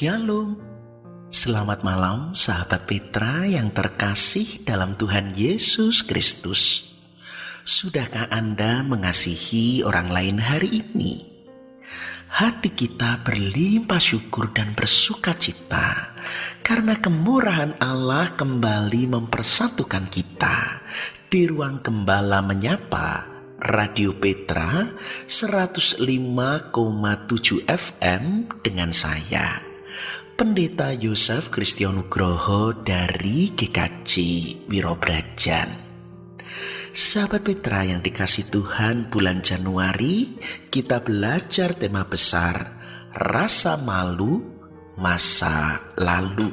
Shalom. Selamat malam sahabat Petra yang terkasih dalam Tuhan Yesus Kristus. Sudahkah Anda mengasihi orang lain hari ini? Hati kita berlimpah syukur dan bersukacita karena kemurahan Allah kembali mempersatukan kita di ruang Gembala Menyapa Radio Petra 105,7 FM dengan saya, Pendeta Yosef Kristianugroho dari GKJ Wirobrajan. Sahabat Petra yang dikasih Tuhan, bulan Januari kita belajar tema besar rasa malu masa lalu.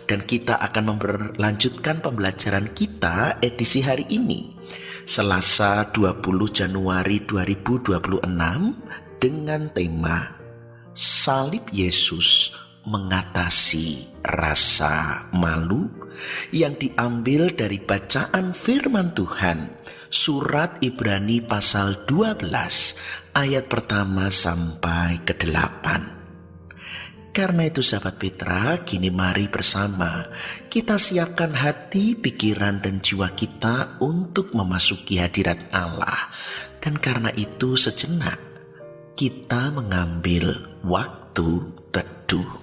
Dan kita akan melanjutkan pembelajaran kita edisi hari ini, Selasa 20 Januari 2026 dengan tema Salib Yesus mengatasi rasa malu, yang diambil dari bacaan firman Tuhan surat Ibrani pasal 12 ayat pertama sampai ke-8. Karena itu sahabat Petra, kini mari bersama kita siapkan hati, pikiran, dan jiwa kita untuk memasuki hadirat Allah. Dan karena itu sejenak kita mengambil waktu teduh.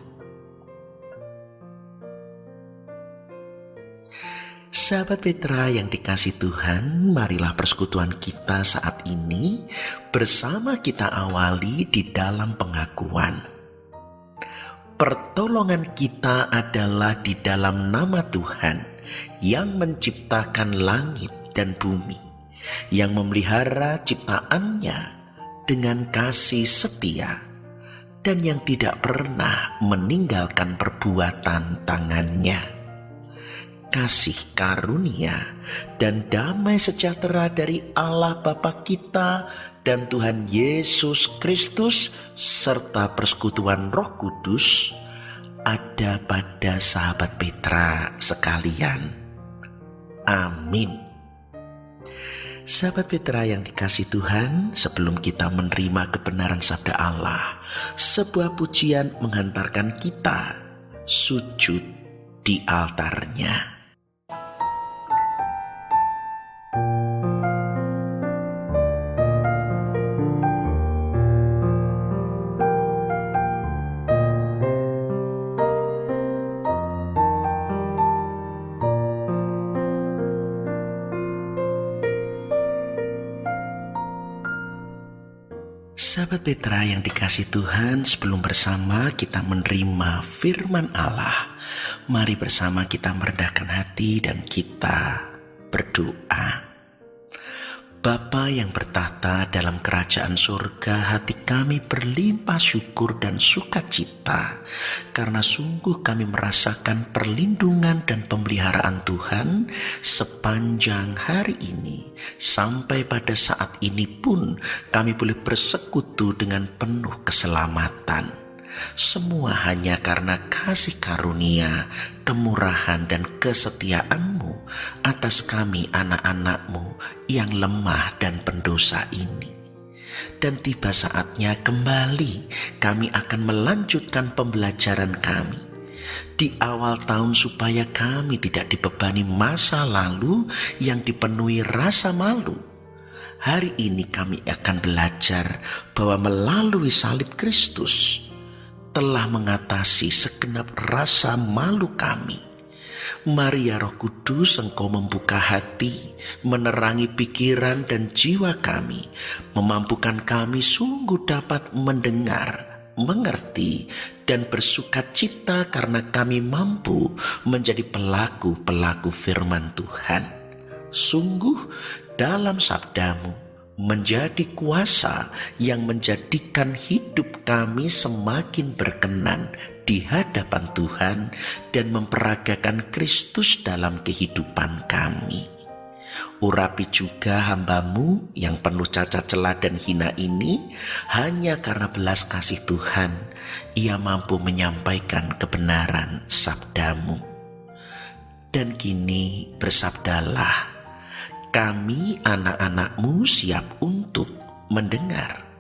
Sahabat Petra yang dikasih Tuhan, marilah persekutuan kita saat ini bersama kita awali di dalam pengakuan. Pertolongan kita adalah di dalam nama Tuhan yang menciptakan langit dan bumi, yang memelihara ciptaannya dengan kasih setia, dan yang tidak pernah meninggalkan perbuatan tangannya. Kasih karunia dan damai sejahtera dari Allah Bapa kita dan Tuhan Yesus Kristus serta persekutuan Roh Kudus ada pada sahabat Petra sekalian. Amin. Sahabat Petra yang dikasih Tuhan, sebelum kita menerima kebenaran sabda Allah, sebuah pujian menghantarkan kita sujud di altarnya. Sahabat Petra yang dikasih Tuhan, sebelum bersama kita menerima firman Allah, mari bersama kita merendahkan hati dan kita berdoa. Bapa yang bertahta dalam kerajaan surga, hati kami berlimpah syukur dan sukacita karena sungguh kami merasakan perlindungan dan pemeliharaan Tuhan sepanjang hari ini. Sampai pada saat ini pun kami boleh bersekutu dengan penuh keselamatan. Semua hanya karena kasih karunia, kemurahan, dan kesetiaan-Mu atas kami anak-anak-Mu yang lemah dan pendosa ini. Dan tiba saatnya kembali kami akan melanjutkan pembelajaran kami di awal tahun supaya kami tidak dibebani masa lalu yang dipenuhi rasa malu. Hari ini kami akan belajar bahwa melalui salib Kristus telah mengatasi segenap rasa malu kami. Mari ya Roh Kudus, Engkau membuka hati, menerangi pikiran dan jiwa kami, memampukan kami sungguh dapat mendengar, mengerti, dan bersukacita karena kami mampu menjadi pelaku-pelaku firman Tuhan. Sungguh dalam sabda-Mu menjadi kuasa yang menjadikan hidup kami semakin berkenan di hadapan Tuhan dan memperagakan Kristus dalam kehidupan kami. Urapi juga hamba-Mu yang penuh cacat celah dan hina ini, hanya karena belas kasih Tuhan, ia mampu menyampaikan kebenaran sabda-Mu. Dan kini bersabdalah, kami anak-anak-Mu siap untuk mendengar.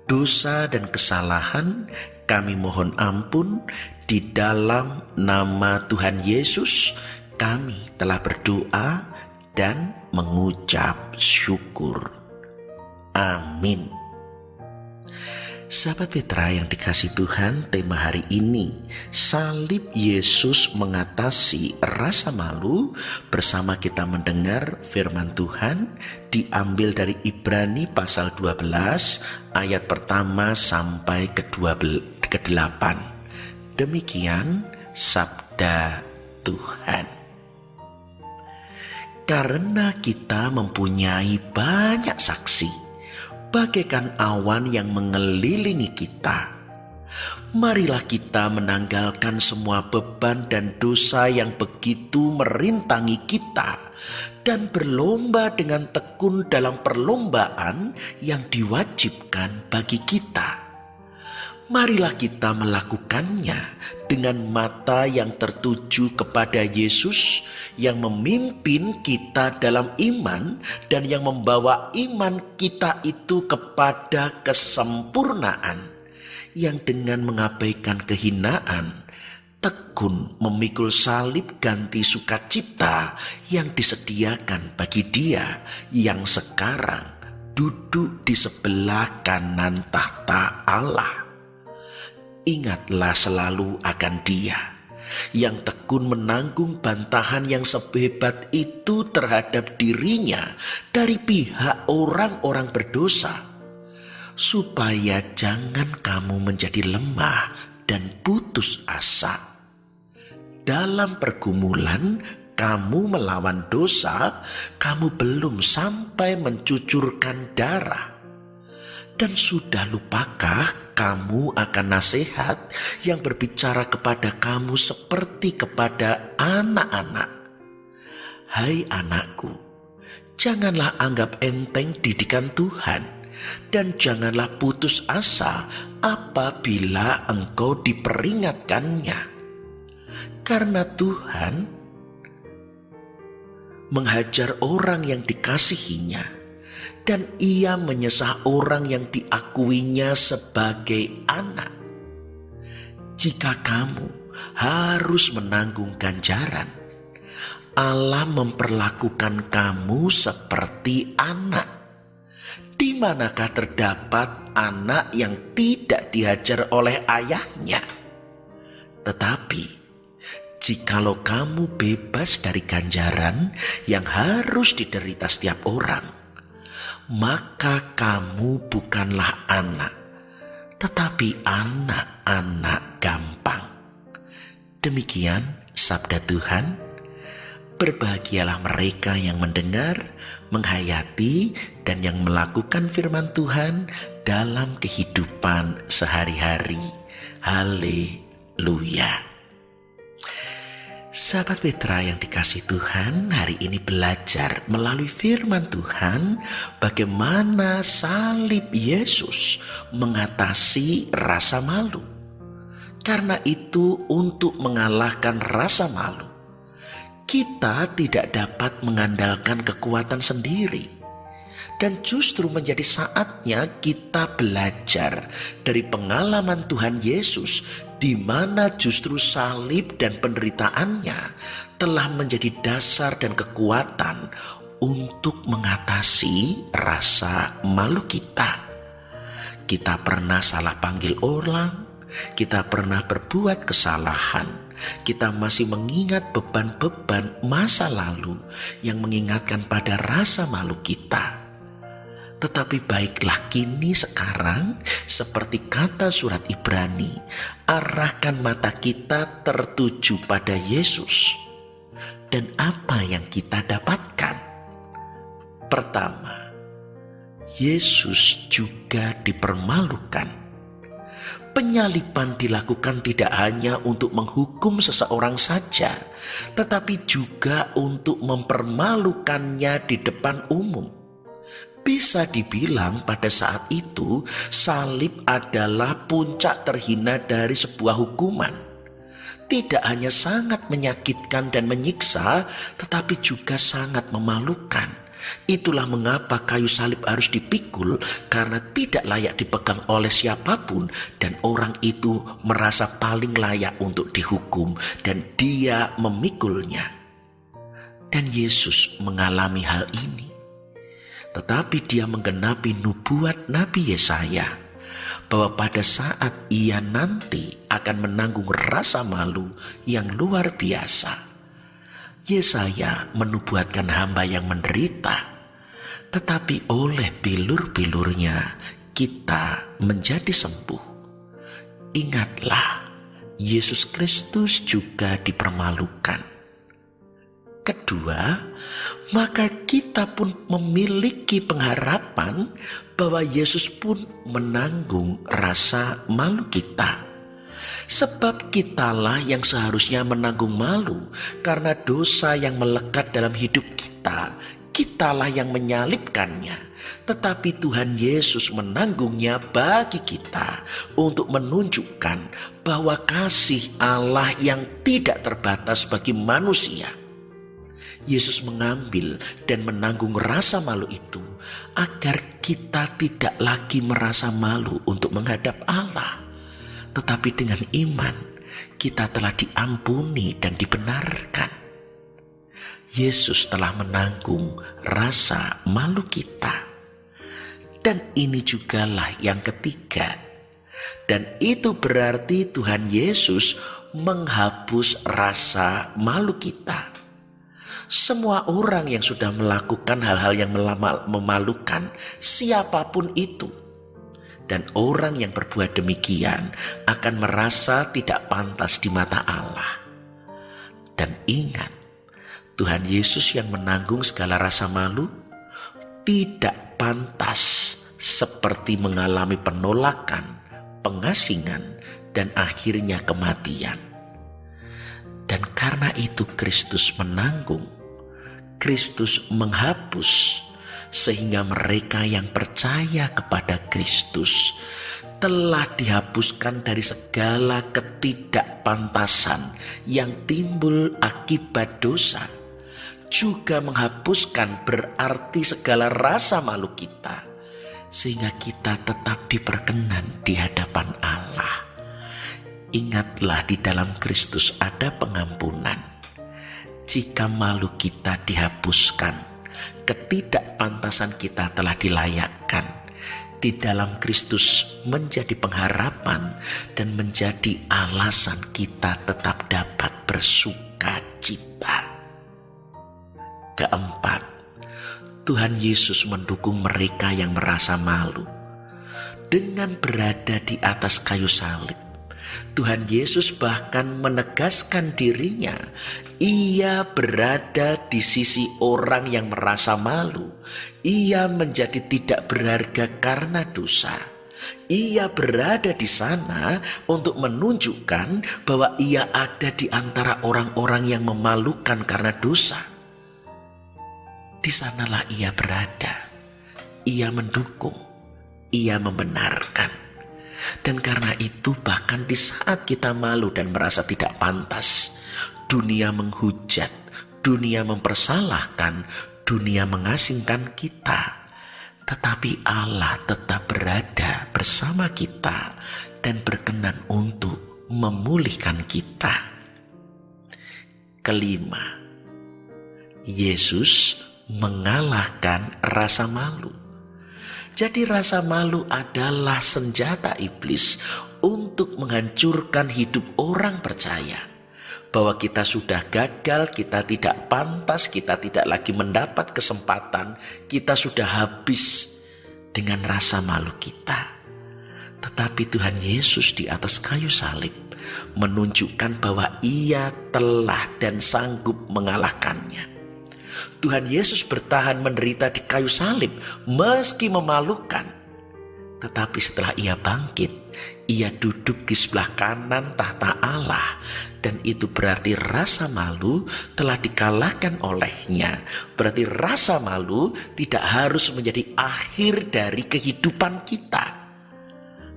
Dosa dan kesalahan Kami mohon ampun, di dalam nama Tuhan Yesus kami telah berdoa dan mengucap syukur. Amin. Sahabat Petra yang dikasihi Tuhan, tema hari ini, salib Yesus mengatasi rasa malu. Bersama kita mendengar firman Tuhan diambil dari Ibrani pasal 12 ayat pertama sampai ke-8. Demikian sabda Tuhan. Karena kita mempunyai banyak saksi bagaikan awan yang mengelilingi kita, marilah kita menanggalkan semua beban dan dosa yang begitu merintangi kita, dan berlomba dengan tekun dalam perlombaan yang diwajibkan bagi kita. Marilah kita melakukannya dengan mata yang tertuju kepada Yesus yang memimpin kita dalam iman dan yang membawa iman kita itu kepada kesempurnaan, yang dengan mengabaikan kehinaan tekun memikul salib ganti sukacita yang disediakan bagi Dia yang sekarang duduk di sebelah kanan tahta Allah. Ingatlah selalu akan Dia yang tekun menanggung bantahan yang sehebat itu terhadap dirinya dari pihak orang-orang berdosa, supaya jangan kamu menjadi lemah dan putus asa. Dalam pergumulan kamu melawan dosa, kamu belum sampai mencucurkan darah. Dan sudah lupakah kamu akan nasihat yang berbicara kepada kamu seperti kepada anak-anak? Hai anakku, janganlah anggap enteng didikan Tuhan, dan janganlah putus asa apabila engkau diperingatkannya. Karena Tuhan menghajar orang yang dikasihinya, dan Ia menyesah orang yang diakuinya sebagai anak. Jika kamu harus menanggung ganjaran, Allah memperlakukan kamu seperti anak. Di manakah terdapat anak yang tidak dihajar oleh ayahnya? Tetapi jikalau kamu bebas dari ganjaran yang harus diderita setiap orang, maka kamu bukanlah anak, tetapi anak-anak gampang. Demikian sabda Tuhan. Berbahagialah mereka yang mendengar, menghayati, dan yang melakukan firman Tuhan dalam kehidupan sehari-hari. Haleluya. Sahabat Petra yang dikasihi Tuhan, hari ini belajar melalui firman Tuhan bagaimana salib Yesus mengatasi rasa malu. Karena itu, untuk mengalahkan rasa malu, kita tidak dapat mengandalkan kekuatan sendiri. Dan justru menjadi saatnya kita belajar dari pengalaman Tuhan Yesus, di mana justru salib dan penderitaannya telah menjadi dasar dan kekuatan untuk mengatasi rasa malu kita. Kita pernah salah panggil orang, kita pernah berbuat kesalahan, kita masih mengingat beban-beban masa lalu yang mengingatkan pada rasa malu kita. Tetapi baiklah kini sekarang, seperti kata surat Ibrani, arahkan mata kita tertuju pada Yesus. Dan apa yang kita dapatkan? Pertama, Yesus juga dipermalukan. Penyaliban dilakukan tidak hanya untuk menghukum seseorang saja, tetapi juga untuk mempermalukannya di depan umum. Bisa dibilang pada saat itu salib adalah puncak terhina dari sebuah hukuman. Tidak hanya sangat menyakitkan dan menyiksa, tetapi juga sangat memalukan. Itulah mengapa kayu salib harus dipikul, karena tidak layak dipegang oleh siapapun dan orang itu merasa paling layak untuk dihukum dan dia memikulnya. Dan Yesus mengalami hal ini. Tetapi dia menggenapi nubuat Nabi Yesaya bahwa pada saat ia nanti akan menanggung rasa malu yang luar biasa. Yesaya menubuatkan hamba yang menderita, tetapi oleh bilur-bilurnya kita menjadi sembuh. Ingatlah, Yesus Kristus juga dipermalukan. Kedua, maka kita pun memiliki pengharapan bahwa Yesus pun menanggung rasa malu kita. Sebab kitalah yang seharusnya menanggung malu karena dosa yang melekat dalam hidup kita. Kitalah yang menyalibkannya. Tetapi Tuhan Yesus menanggungnya bagi kita untuk menunjukkan bahwa kasih Allah yang tidak terbatas bagi manusia. Yesus mengambil dan menanggung rasa malu itu agar kita tidak lagi merasa malu untuk menghadap Allah. Tetapi dengan iman kita telah diampuni dan dibenarkan. Yesus telah menanggung rasa malu kita. Dan ini jugalah yang ketiga. Dan itu berarti Tuhan Yesus menghapus rasa malu kita. Semua orang yang sudah melakukan hal-hal yang memalukan, siapapun itu, dan orang yang berbuat demikian akan merasa tidak pantas di mata Allah. Dan ingat, Tuhan Yesus yang menanggung segala rasa malu tidak pantas seperti mengalami penolakan, pengasingan, dan akhirnya kematian. Dan karena itu Kristus menanggung, Kristus menghapus, sehingga mereka yang percaya kepada Kristus telah dihapuskan dari segala ketidakpantasan yang timbul akibat dosa. Juga menghapuskan berarti segala rasa malu kita, sehingga kita tetap diperkenan di hadapan Allah. Ingatlah, di dalam Kristus ada pengampunan. Jika malu kita dihapuskan, ketidakpantasan kita telah dilayakkan. Di dalam Kristus menjadi pengharapan dan menjadi alasan kita tetap dapat bersuka cita. Keempat, Tuhan Yesus mendukung mereka yang merasa malu. Dengan berada di atas kayu salib, Tuhan Yesus bahkan menegaskan dirinya. Ia berada di sisi orang yang merasa malu. Ia menjadi tidak berharga karena dosa. Ia berada di sana untuk menunjukkan bahwa ia ada di antara orang-orang yang memalukan karena dosa. Di sanalah ia berada. Ia mendukung. Ia membenarkan. Dan karena itu bahkan di saat kita malu dan merasa tidak pantas, dunia menghujat, dunia mempersalahkan, dunia mengasingkan kita, tetapi Allah tetap berada bersama kita dan berkenan untuk memulihkan kita. Kelima, Yesus mengalahkan rasa malu. Jadi rasa malu adalah senjata iblis untuk menghancurkan hidup orang percaya. Bahwa kita sudah gagal, kita tidak pantas, kita tidak lagi mendapat kesempatan, kita sudah habis dengan rasa malu kita. Tetapi Tuhan Yesus di atas kayu salib menunjukkan bahwa ia telah dan sanggup mengalahkannya. Tuhan Yesus bertahan menderita di kayu salib meski memalukan. Tetapi setelah ia bangkit, ia duduk di sebelah kanan tahta Allah. Dan itu berarti rasa malu telah dikalahkan olehnya. Berarti rasa malu tidak harus menjadi akhir dari kehidupan kita,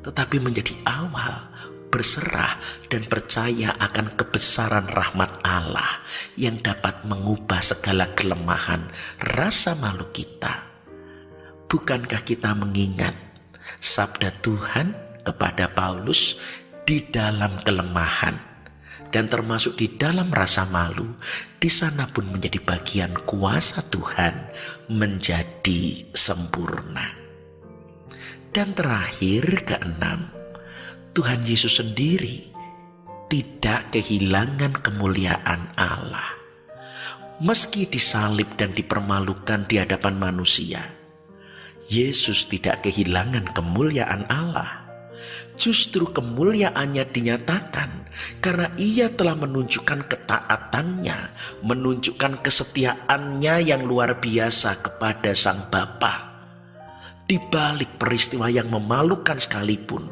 tetapi menjadi awal berserah dan percaya akan kebesaran rahmat Allah yang dapat mengubah segala kelemahan rasa malu kita. Bukankah kita mengingat sabda Tuhan kepada Paulus di dalam kelemahan dan termasuk di dalam rasa malu, di sana pun menjadi bagian kuasa Tuhan menjadi sempurna. Dan terakhir, keenam, Tuhan Yesus sendiri tidak kehilangan kemuliaan Allah. Meski disalib dan dipermalukan di hadapan manusia, Yesus tidak kehilangan kemuliaan Allah. Justru kemuliaannya dinyatakan karena ia telah menunjukkan ketaatannya, menunjukkan kesetiaannya yang luar biasa kepada Sang Bapa. Di balik peristiwa yang memalukan sekalipun,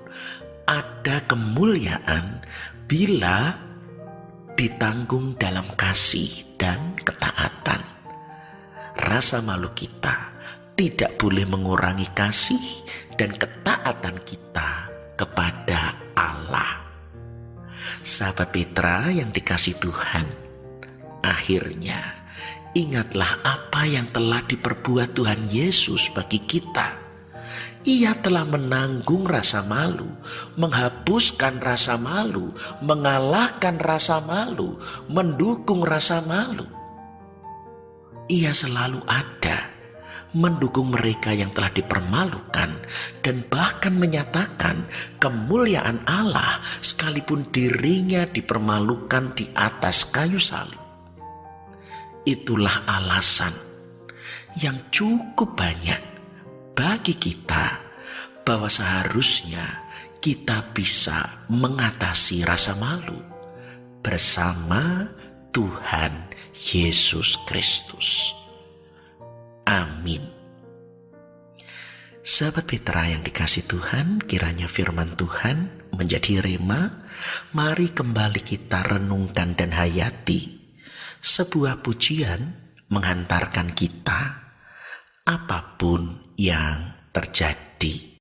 ada kemuliaan bila ditanggung dalam kasih dan ketaatan. Rasa malu kita tidak boleh mengurangi kasih dan ketaatan kita kepada Allah. Sahabat Petra yang dikasihi Tuhan, akhirnya ingatlah apa yang telah diperbuat Tuhan Yesus bagi kita. Ia telah menanggung rasa malu, menghapuskan rasa malu, mengalahkan rasa malu, mendukung rasa malu. Ia selalu ada mendukung mereka yang telah dipermalukan dan bahkan menyatakan kemuliaan Allah sekalipun dirinya dipermalukan di atas kayu salib. Itulah alasan yang cukup banyak bagi kita bahwa seharusnya kita bisa mengatasi rasa malu bersama Tuhan Yesus Kristus. Amin. Sahabat Petra yang dikasihi Tuhan, kiranya firman Tuhan menjadi rema. Mari kembali kita renungkan dan hayati sebuah pujian menghantarkan kita apapun yang terjadi.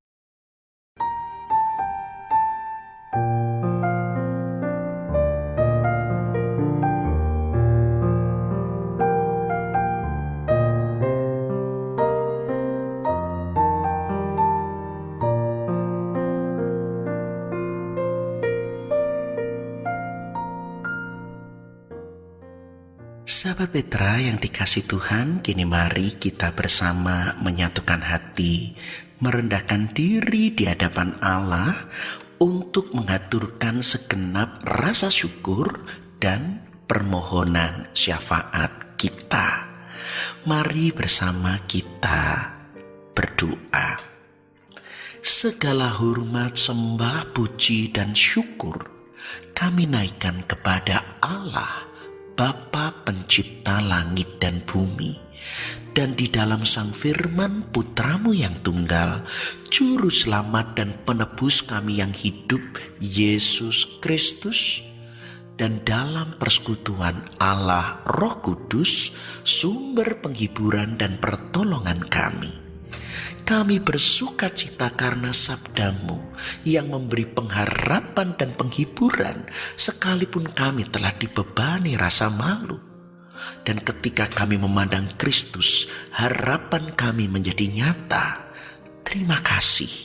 Sahabat Petra yang dikasihi Tuhan, kini mari kita bersama menyatukan hati, merendahkan diri di hadapan Allah untuk mengaturkan segenap rasa syukur dan permohonan syafaat kita. Mari bersama kita berdoa. Segala hormat, sembah, puji, dan syukur kami naikkan kepada Allah, Bapa pencipta langit dan bumi, dan di dalam Sang Firman Putramu yang tunggal, Juru Selamat dan Penebus kami yang hidup, Yesus Kristus, dan dalam persekutuan Allah Roh Kudus, sumber penghiburan dan pertolongan kami. Kami bersuka cita karena sabdamu yang memberi pengharapan dan penghiburan sekalipun kami telah dibebani rasa malu. Dan ketika kami memandang Kristus, harapan kami menjadi nyata. Terima kasih,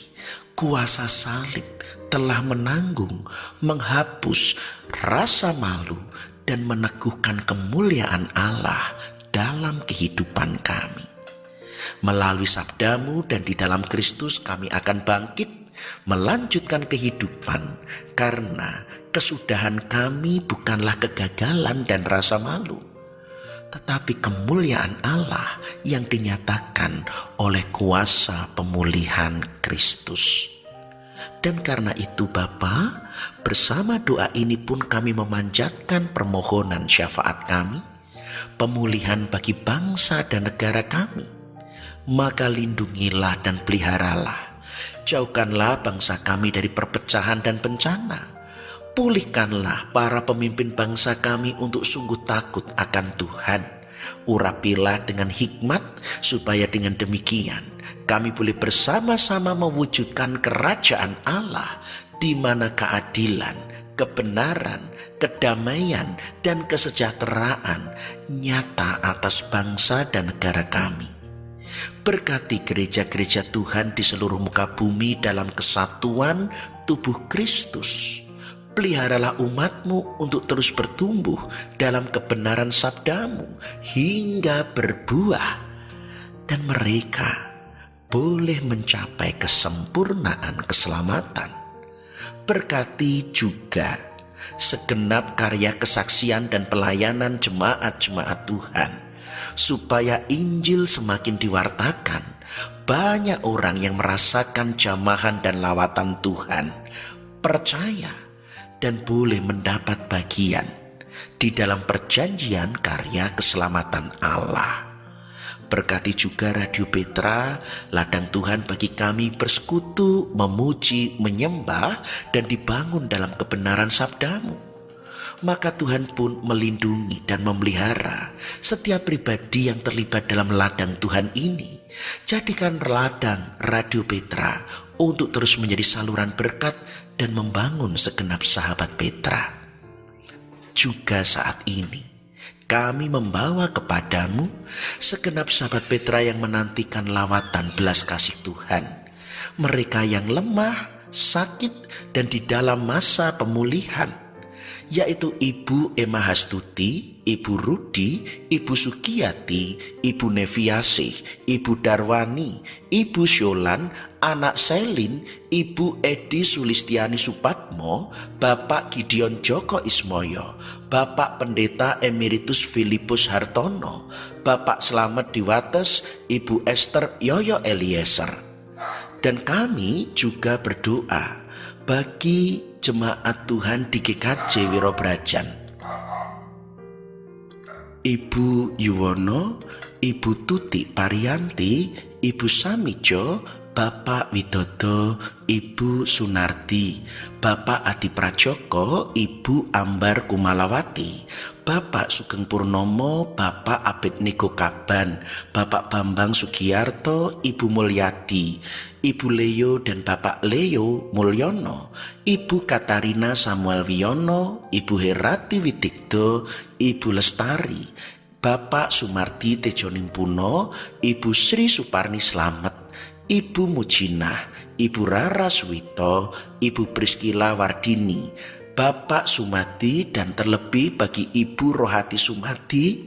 kuasa salib telah menanggung, menghapus rasa malu dan meneguhkan kemuliaan Allah dalam kehidupan kami. Melalui sabdamu dan di dalam Kristus kami akan bangkit melanjutkan kehidupan, karena kesudahan kami bukanlah kegagalan dan rasa malu, tetapi kemuliaan Allah yang dinyatakan oleh kuasa pemulihan Kristus. Dan karena itu Bapa, bersama doa ini pun kami memanjatkan permohonan syafaat kami, pemulihan bagi bangsa dan negara kami. Maka lindungilah dan peliharalah, jauhkanlah bangsa kami dari perpecahan dan bencana. Pulihkanlah para pemimpin bangsa kami untuk sungguh takut akan Tuhan. Urapilah dengan hikmat, supaya dengan demikian kami boleh bersama-sama mewujudkan kerajaan Allah di mana keadilan, kebenaran, kedamaian, dan kesejahteraan nyata atas bangsa dan negara kami. Berkati gereja-gereja Tuhan di seluruh muka bumi dalam kesatuan tubuh Kristus. Peliharalah umat-Mu untuk terus bertumbuh dalam kebenaran sabda-Mu hingga berbuah, dan mereka boleh mencapai kesempurnaan keselamatan. Berkati juga segenap karya kesaksian dan pelayanan jemaat-jemaat Tuhan, supaya Injil semakin diwartakan. Banyak orang yang merasakan jamahan dan lawatan Tuhan, percaya, dan boleh mendapat bagian di dalam perjanjian karya keselamatan Allah. Berkati juga Radio Petra, ladang Tuhan bagi kami bersekutu, memuji, menyembah, dan dibangun dalam kebenaran sabda-Mu. Maka Tuhan pun melindungi dan memelihara setiap pribadi yang terlibat dalam ladang Tuhan ini. Jadikan ladang Radio Petra untuk terus menjadi saluran berkat dan membangun segenap sahabat Petra. Juga saat ini kami membawa kepadamu segenap sahabat Petra yang menantikan lawatan belas kasih Tuhan. Mereka yang lemah, sakit, dan di dalam masa pemulihan, yaitu Ibu Emma Hastuti, Ibu Rudi, Ibu Sukiyati, Ibu Neviasih, Ibu Darwani, Ibu Syolan, anak Selin, Ibu Edi Sulistiani Supatmo, Bapak Gideon Joko Ismoyo, Bapak Pendeta Emeritus Filipus Hartono, Bapak Slamet Diwates, Ibu Esther Yoyo Eliezer. Dan kami juga berdoa bagi jemaat Tuhan di GKJ Wirobrajan, Ibu Yuwono, Ibu Tuti Parianti, Ibu Samijo, Bapak Widodo, Ibu Sunardi, Bapak Adi Prajoko, Ibu Ambar Kumalawati, Bapak Sugeng Purnomo, Bapak Abednego Kaban, Bapak Bambang Sugiyarto, Ibu Mulyadi, Ibu Leo dan Bapak Leo Mulyono, Ibu Katarina Samuel Wiono, Ibu Herati Widigdo, Ibu Lestari, Bapak Sumardi Tejoning Puno, Ibu Sri Suparni Slamet, Ibu Mujinah, Ibu Rara Suwito, Ibu Priskila Wardini, Bapak Sumadi, dan terlebih bagi Ibu Rohati Sumadi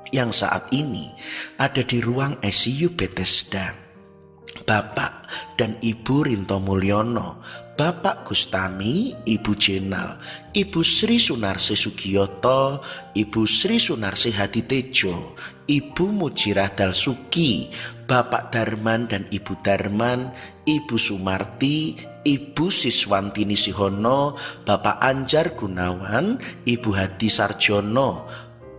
yang saat ini ada di ruang ICU Bethesda, Bapak dan Ibu Rinto Mulyono, Bapak Gustami, Ibu Jenal, Ibu Sri Sunarsi Sugiyoto, Ibu Sri Sunarsi Haditejo, Ibu Mujirah Dalsuki, Bapak Darman dan Ibu Darman, Ibu Sumarti, Ibu Siswantini Sihono, Bapak Anjar Gunawan, Ibu Hadi Sarjono,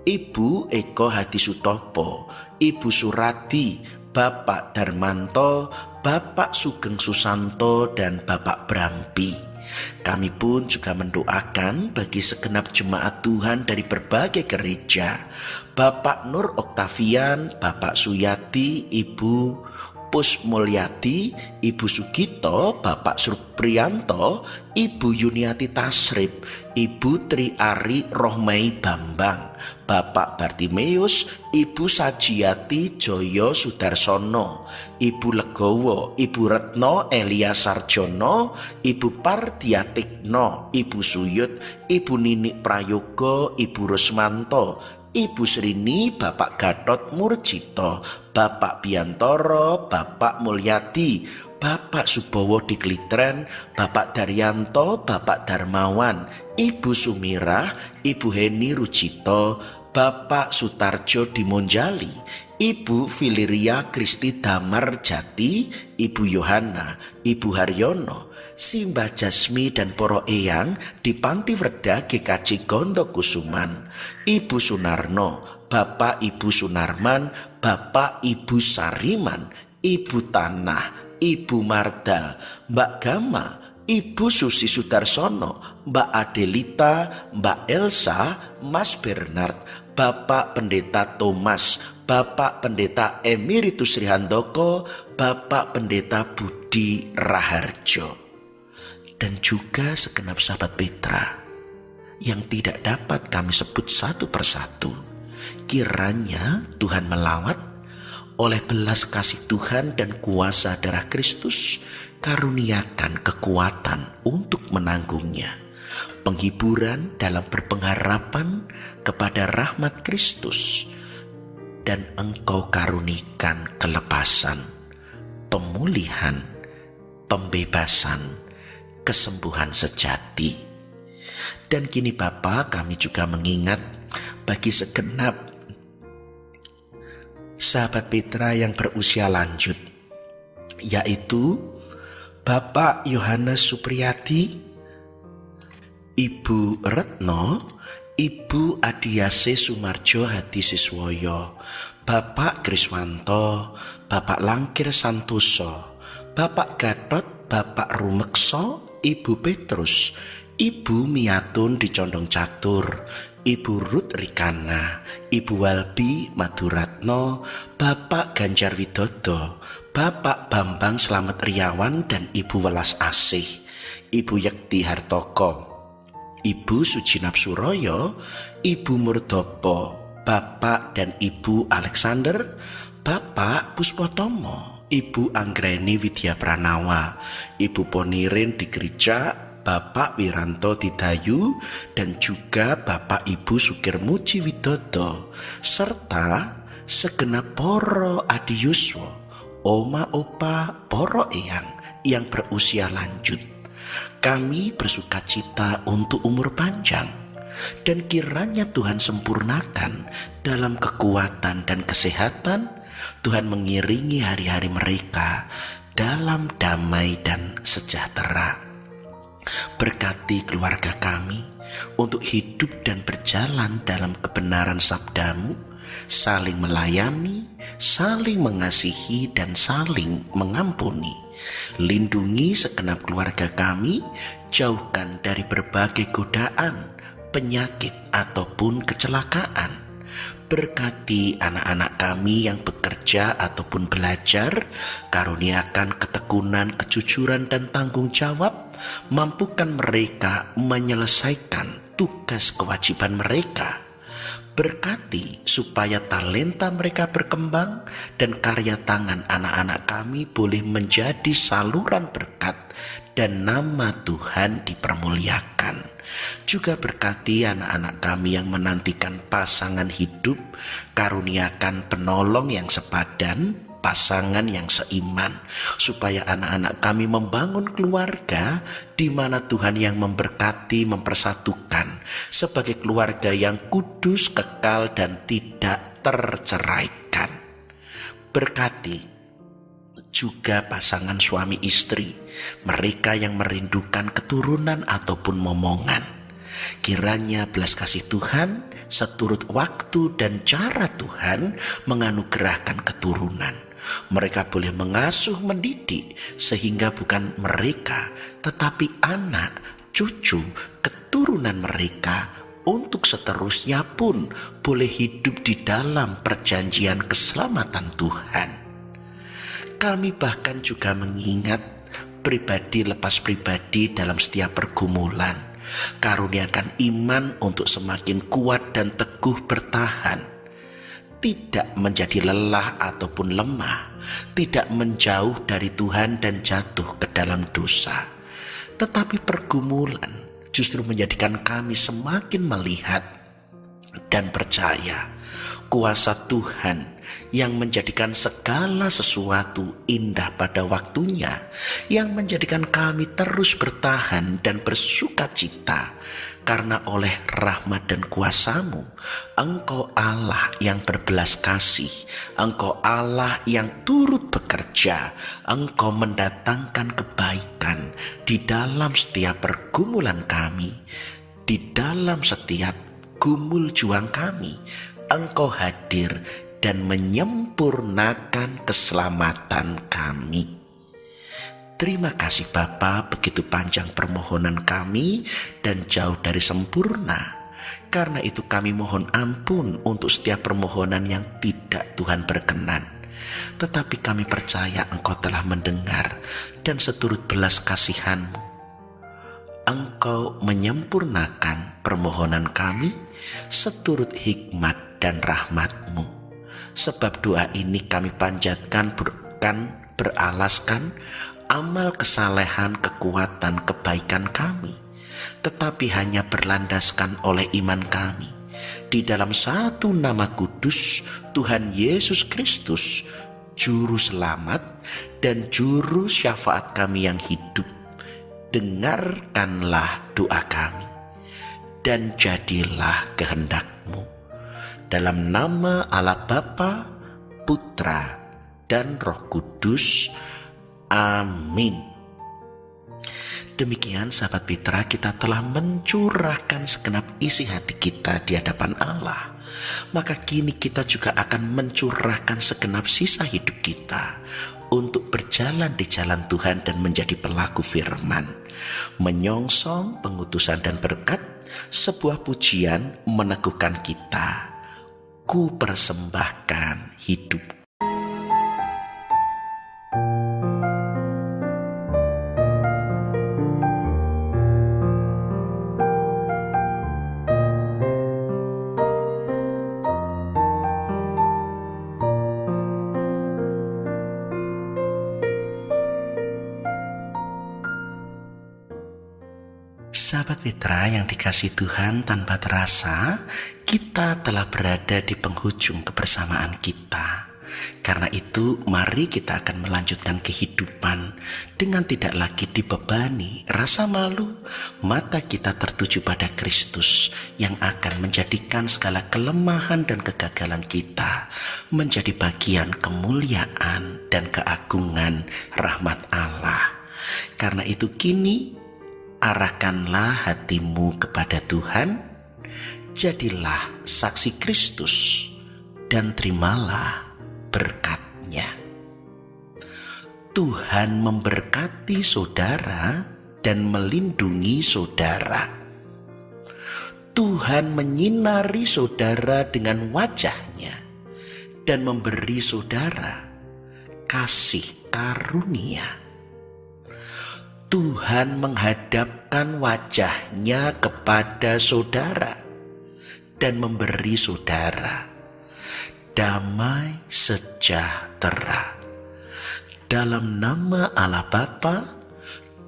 Ibu Eko Hadi Sutopo, Ibu Surati, Bapak Darmanto, Bapak Sugeng Susanto, dan Bapak Brampi. Kami pun juga mendoakan bagi segenap jemaat Tuhan dari berbagai gereja, Bapak Nur Oktavian, Bapak Suyati, Ibu Pus Mulyadi, Ibu Sugito, Bapak Surprianto, Ibu Yuniati Tasrip, Ibu Tri Ari Rohmai Bambang, Bapak Bartimeus, Ibu Sajiati Joyo Sudarsono, Ibu Legowo, Ibu Retno Elia Sarjono, Ibu Pardiatikno, Ibu Suyut, Ibu Nini Prayogo, Ibu Rusmanto, Ibu Srini, Bapak Gatot Murjito, Bapak Biantoro, Bapak Mulyadi, Bapak Subowo di Klitren, Bapak Daryanto, Bapak Darmawan, Ibu Sumirah, Ibu Heni Rujito, Bapak Sutarjo di Monjali, Ibu Filiria Kristi Damar Jati, Ibu Yohana, Ibu Haryono, Simbah Jasmi dan Poro Eyang di Panti Vreda GKJ Gondo Kusuman, Ibu Sunarno, Bapak Ibu Sunarman, Bapak Ibu Sariman, Ibu Tanah, Ibu Mardal, Mbak Gama, Ibu Susi Sudarsono, Mbak Adelita, Mbak Elsa, Mas Bernard, Bapak Pendeta Thomas, Bapak Pendeta Emeritus Sri Handoko, Bapak Pendeta Budi Raharjo. dan juga segenap sahabat Petra yang tidak dapat kami sebut satu persatu. Kiranya Tuhan melawat oleh belas kasih Tuhan dan kuasa darah Kristus, karuniakan kekuatan untuk menanggungnya, penghiburan dalam berpengharapan kepada rahmat Kristus, dan Engkau karunikan kelepasan, pemulihan, pembebasan, kesembuhan sejati. Dan kini Bapa, kami juga mengingat bagi segenap sahabat Petra yang berusia lanjut, yaitu Bapak Yohanes Supriyati, Ibu Retno, Ibu Adiase Sumarjo Hadisiswoyo, Bapak Kriswanto, Bapak Langkir Santoso, Bapak Gatot, Bapak Rumekso, Ibu Petrus, Ibu Miatun di Condong Catur, Ibu Ruth Rikana, Ibu Walbi Maduratno, Bapak Ganjar Widodo, Bapak Bambang Slamet Riawan dan Ibu Welas Asih, Ibu Yekti Hartoko, Ibu Sujinap Suroyo, Ibu Murdopo, Bapak dan Ibu Alexander, Bapak Puspotomo, Ibu Anggreni Widya Pranawa, Ibu Ponirin di gereja, Bapak Wiranto Didayu, dan juga Bapak Ibu Sukirmuji Widodo, serta segenap poro adi yuswa, oma opa, poro eyang yang berusia lanjut. Kami bersukacita untuk umur panjang, dan kiranya Tuhan sempurnakan dalam kekuatan dan kesehatan. Tuhan mengiringi hari-hari mereka dalam damai dan sejahtera. Berkati keluarga kami untuk hidup dan berjalan dalam kebenaran sabda-Mu, saling melayani, saling mengasihi, dan saling mengampuni. Lindungi segenap keluarga kami, jauhkan dari berbagai godaan, penyakit, ataupun kecelakaan. Berkati anak-anak kami yang bekerja ataupun belajar, karuniakan ketekunan, kejujuran, dan tanggung jawab. Mampukan mereka menyelesaikan tugas kewajiban mereka. Berkati supaya talenta mereka berkembang dan karya tangan anak-anak kami boleh menjadi saluran berkat dan nama Tuhan dipermuliakan. Juga berkati anak-anak kami yang menantikan pasangan hidup, karuniakan penolong yang sepadan, pasangan yang seiman, supaya anak-anak kami membangun keluarga di mana Tuhan yang memberkati, mempersatukan sebagai keluarga yang kudus, kekal, dan tidak terceraikan. Berkati juga pasangan suami istri, mereka yang merindukan keturunan ataupun momongan. Kiranya belas kasih Tuhan seturut waktu dan cara Tuhan menganugerahkan keturunan. Mereka boleh mengasuh, mendidik, sehingga bukan mereka tetapi anak, cucu, keturunan mereka untuk seterusnya pun boleh hidup di dalam perjanjian keselamatan Tuhan. Kami bahkan juga mengingat pribadi lepas pribadi dalam setiap pergumulan. Karuniakan iman untuk semakin kuat dan teguh bertahan, tidak menjadi lelah ataupun lemah, tidak menjauh dari Tuhan dan jatuh ke dalam dosa. Tetapi pergumulan justru menjadikan kami semakin melihat dan percaya kuasa Tuhan yang menjadikan segala sesuatu indah pada waktunya, yang menjadikan kami terus bertahan dan bersukacita, karena oleh rahmat dan kuasa-Mu, Engkau Allah yang berbelas kasih, Engkau Allah yang turut bekerja, Engkau mendatangkan kebaikan di dalam setiap pergumulan kami, di dalam setiap gumul juang kami. Engkau hadir dan menyempurnakan keselamatan kami. Terima kasih Bapa, begitu panjang permohonan kami dan jauh dari sempurna. Karena itu kami mohon ampun untuk setiap permohonan yang tidak Tuhan berkenan. Tetapi kami percaya Engkau telah mendengar dan seturut belas kasihan-Mu, Engkau menyempurnakan permohonan kami seturut hikmat dan rahmat-Mu. Sebab doa ini kami panjatkan bukan beralaskan amal kesalehan, kekuatan, kebaikan kami, tetapi hanya berlandaskan oleh iman kami di dalam satu nama kudus Tuhan Yesus Kristus, Juru Selamat dan Juru Syafaat kami yang hidup. Dengarkanlah doa kami, dan jadilah kehendak-Mu. Dalam nama Allah Bapa, Putra, dan Roh Kudus. Amin. Demikian sahabat Petra, kita telah mencurahkan segenap isi hati kita di hadapan Allah. Maka kini kita juga akan mencurahkan segenap sisa hidup kita untuk berjalan di jalan Tuhan dan menjadi pelaku firman, menyongsong pengutusan dan berkat. Sebuah pujian meneguhkan kita, ku persembahkan hidup. Sahabat Petra yang dikasihi Tuhan, tanpa terasa kita telah berada di penghujung kebersamaan kita. Karena itu mari kita akan melanjutkan kehidupan dengan tidak lagi dibebani rasa malu. Mata kita tertuju pada Kristus yang akan menjadikan segala kelemahan dan kegagalan kita menjadi bagian kemuliaan dan keagungan rahmat Allah. Karena itu kini arahkanlah hatimu kepada Tuhan, jadilah saksi Kristus, dan terimalah berkat-Nya. Tuhan memberkati saudara dan melindungi saudara. Tuhan menyinari saudara dengan wajah-Nya dan memberi saudara kasih karunia. Tuhan menghadapkan wajah-Nya kepada saudara dan memberi saudara damai sejahtera. Dalam nama Allah Bapa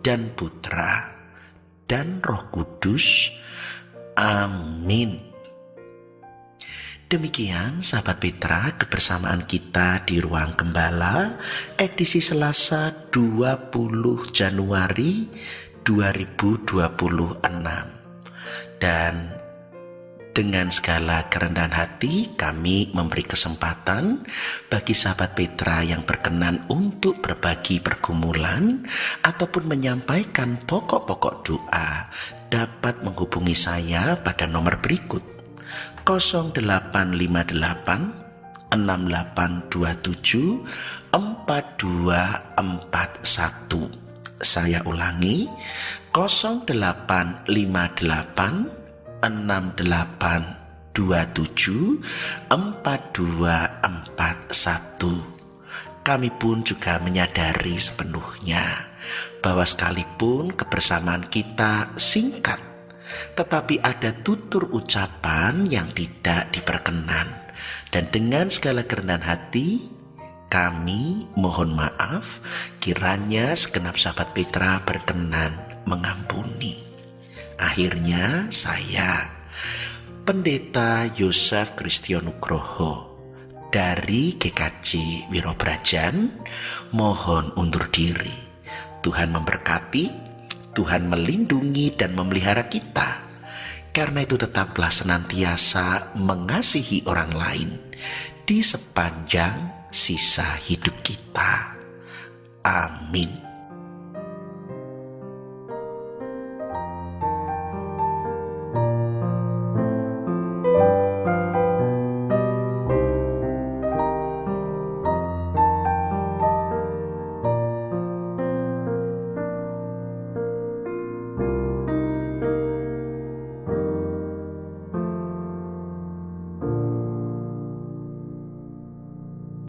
dan Putra dan Roh Kudus. Amin. Demikian sahabat Petra, kebersamaan kita di Ruang Gembala edisi Selasa 20 Januari 2026. Dan dengan segala kerendahan hati kami memberi kesempatan bagi sahabat Petra yang berkenan untuk berbagi pergumulan ataupun menyampaikan pokok-pokok doa dapat menghubungi saya pada nomor berikut: 0858 6827 4241. Saya ulangi, 0858 6827 4241. Kami pun juga menyadari sepenuhnya bahwa sekalipun kebersamaan kita singkat, tetapi ada tutur ucapan yang tidak diperkenan. Dan dengan segala kerendahan hati, kami mohon maaf kiranya segenap sahabat Petra berkenan mengampuni. Akhirnya saya, Pendeta Yosef Kristianugroho dari GKJ Wirobrajan, mohon undur diri. Tuhan memberkati, Tuhan melindungi dan memelihara kita. Karena itu tetaplah senantiasa mengasihi orang lain di sepanjang sisa hidup kita. Amin.